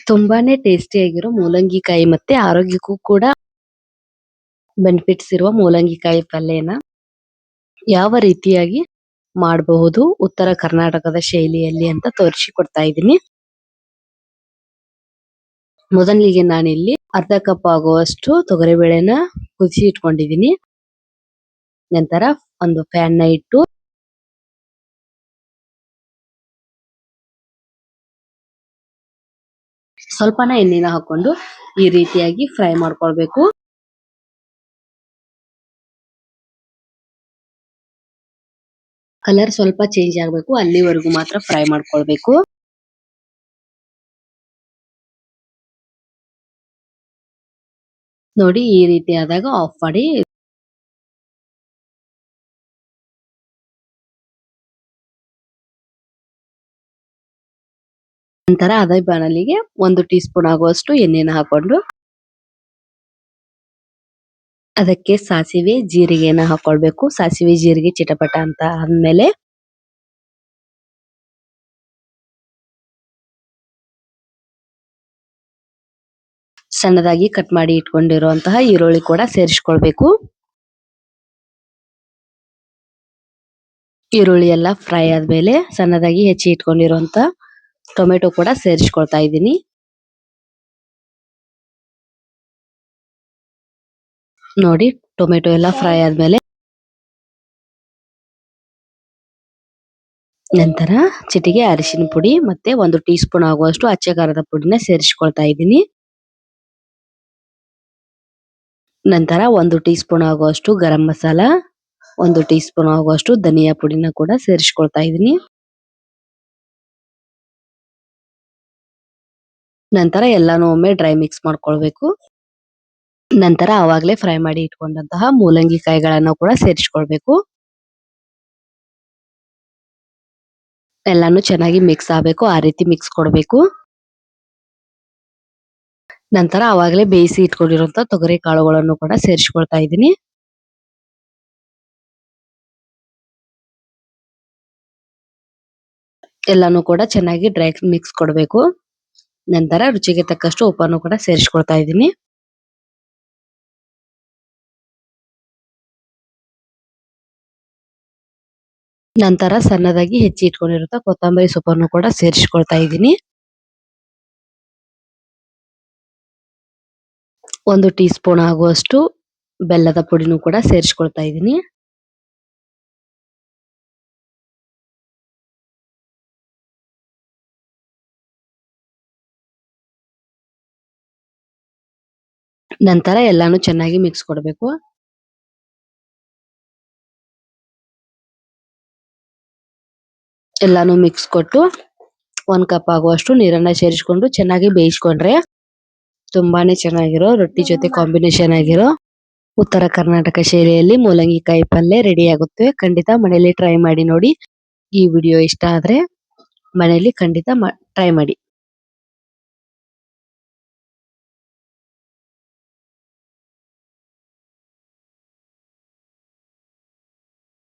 ತುಂಬಾನೇ ಟೇಸ್ಟಿಯಾಗಿರೋ ಮೂಲಂಗಿಕಾಯಿ ಮತ್ತೆ ಆರೋಗ್ಯಕ್ಕೂ ಕೂಡ ಬೆನಿಫಿಟ್ಸ್ ಇರುವ ಮೂಲಂಗಿಕಾಯಿ ಪಲ್ಯನ ಯಾವ ರೀತಿಯಾಗಿ ಮಾಡಬಹುದು ಉತ್ತರ ಕರ್ನಾಟಕದ ಶೈಲಿಯಲ್ಲಿ ಅಂತ ತೋರಿಸಿಕೊಡ್ತಾ ಇದ್ದೀನಿ. ಮೊದಲಿಗೆ ನಾನಿಲ್ಲಿ ಅರ್ಧ ಕಪ್ ಆಗುವಷ್ಟು ತೊಗರಿಬೇಳೆನ ಕುದಿಸಿ ಇಟ್ಕೊಂಡಿದ್ದೀನಿ. ನಂತರ ಒಂದು ಪ್ಯಾನ್ ನ ಇಟ್ಟು ಸ್ವಲ್ಪನ ಎಣ್ಣೆನ ಹಾಕೊಂಡು ಈ ರೀತಿಯಾಗಿ ಫ್ರೈ ಮಾಡ್ಕೊಳ್ಬೇಕು. ಕಲರ್ ಸ್ವಲ್ಪ ಚೇಂಜ್ ಆಗ್ಬೇಕು, ಅಲ್ಲಿವರೆಗೂ ಮಾತ್ರ ಫ್ರೈ ಮಾಡ್ಕೊಳ್ಬೇಕು. ನೋಡಿ ಈ ರೀತಿ ಆದಾಗ ಆಫ್ ಮಾಡಿ. ನಂತರ ಅದೇ ಬಾಣಲಿಗೆ 1 ಟೀ ಸ್ಪೂನ್ ಆಗುವಷ್ಟು ಎಣ್ಣೆನ ಹಾಕೊಂಡು ಅದಕ್ಕೆ ಸಾಸಿವೆ ಜೀರಿಗೆನ ಹಾಕೊಳ್ಬೇಕು. ಸಾಸಿವೆ ಜೀರಿಗೆ ಚಿಟಪಟ ಅಂತ ಆದ್ಮೇಲೆ ಸಣ್ಣದಾಗಿ ಕಟ್ ಮಾಡಿ ಇಟ್ಕೊಂಡಿರುವಂತಹ ಈರುಳ್ಳಿ ಕೂಡ ಸೇರಿಸ್ಕೊಳ್ಬೇಕು. ಈರುಳ್ಳಿ ಎಲ್ಲ ಫ್ರೈ ಆದ್ಮೇಲೆ ಸಣ್ಣದಾಗಿ ಹೆಚ್ಚಿ ಇಟ್ಕೊಂಡಿರುವಂತ ಟೊಮೆಟೊ ಕೂಡ ಸೇರಿಸ್ಕೊಳ್ತಾ ಇದ್ದೀನಿ. ನೋಡಿ ಟೊಮೆಟೊ ಎಲ್ಲ ಫ್ರೈ ಆದ್ಮೇಲೆ ನಂತರ ಚಿಟಿಗೆ ಅರಿಶಿನ ಪುಡಿ ಮತ್ತೆ 1 ಟೀ ಸ್ಪೂನ್ ಆಗುವಷ್ಟು ಅಚ್ಚ ಖಾರದ ಪುಡಿನ ಸೇರಿಸ್ಕೊಳ್ತಾ ಇದ್ದೀನಿ. ನಂತರ 1 ಟೀ ಸ್ಪೂನ್ ಆಗುವಷ್ಟು ಗರಂ ಮಸಾಲ, 1 ಟೀ ಸ್ಪೂನ್ ಆಗುವಷ್ಟು ಧನಿಯಾ ಪುಡಿನ ಕೂಡ ಸೇರಿಸ್ಕೊಳ್ತಾ ಇದ್ದೀನಿ. ನಂತರ ಎಲ್ಲಾನು ಒಮ್ಮೆ ಡ್ರೈ ಮಿಕ್ಸ್ ಮಾಡ್ಕೊಳ್ಬೇಕು. ನಂತರ ಆವಾಗಲೇ ಫ್ರೈ ಮಾಡಿ ಇಟ್ಕೊಂಡಂತಹ ಮೂಲಂಗಿ ಕಾಯಿಗಳನ್ನು ಕೂಡ ಸೇರಿಸ್ಕೊಳ್ಬೇಕು. ಎಲ್ಲಾನು ಚೆನ್ನಾಗಿ ಮಿಕ್ಸ್ ಆಗಬೇಕು, ಆ ರೀತಿ ಮಿಕ್ಸ್ ಕೊಡಬೇಕು. ನಂತರ ಆವಾಗಲೇ ಬೇಯಿಸಿ ಇಟ್ಕೊಂಡಿರುವಂತ ತೊಗರಿ ಕಾಳುಗಳನ್ನು ಕೂಡ ಸೇರಿಸ್ಕೊಳ್ತಾ ಇದ್ದೀನಿ. ಎಲ್ಲಾನು ಕೂಡ ಚೆನ್ನಾಗಿ ಡ್ರೈ ಮಿಕ್ಸ್ ಕೊಡಬೇಕು. ನಂತರ ರುಚಿಗೆ ತಕ್ಕಷ್ಟು ಉಪ್ಪನ್ನು ಕೂಡ ಸೇರಿಸ್ಕೊಳ್ತಾ ಇದ್ದೀನಿ. ನಂತರ ಸಣ್ಣದಾಗಿ ಹೆಚ್ಚಿ ಇಟ್ಕೊಂಡಿರುವಂತ ಕೊತ್ತಂಬರಿ ಸೊಪ್ಪನ್ನು ಕೂಡ ಸೇರಿಸ್ಕೊಳ್ತಾ ಇದ್ದೀನಿ. 1 ಟೀ ಸ್ಪೂನ್ ಆಗುವಷ್ಟು ಬೆಲ್ಲದ ಪುಡಿನೂ ಕೂಡ ಸೇರಿಸ್ಕೊಳ್ತಾ ಇದ್ದೀನಿ. ನಂತರ ಎಲ್ಲಾನು ಚೆನ್ನಾಗಿ ಮಿಕ್ಸ್ ಕೊಡಬೇಕು. ಎಲ್ಲಾನು ಮಿಕ್ಸ್ ಕೊಟ್ಟು 1 ಕಪ್ ಆಗುವಷ್ಟು ನೀರನ್ನ ಸೇರಿಸ್ಕೊಂಡು ಚೆನ್ನಾಗಿ ಬೇಯಿಸ್ಕೊಂಡ್ರೆ ತುಂಬಾನೇ ಚೆನ್ನಾಗಿರೋ ರೊಟ್ಟಿ ಜೊತೆ ಕಾಂಬಿನೇಷನ್ ಆಗಿರೋ ಉತ್ತರ ಕರ್ನಾಟಕ ಶೈಲಿಯಲ್ಲಿ ಮೂಲಂಗಿಕಾಯಿ ಪಲ್ಯ ರೆಡಿ ಆಗುತ್ತೆ. ಖಂಡಿತ ಮನೆಯಲ್ಲಿ ಟ್ರೈ ಮಾಡಿ ನೋಡಿ. ಈ ವಿಡಿಯೋ ಇಷ್ಟ ಆದ್ರೆ ಮನೆಯಲ್ಲಿ ಖಂಡಿತ ಟ್ರೈ ಮಾಡಿ.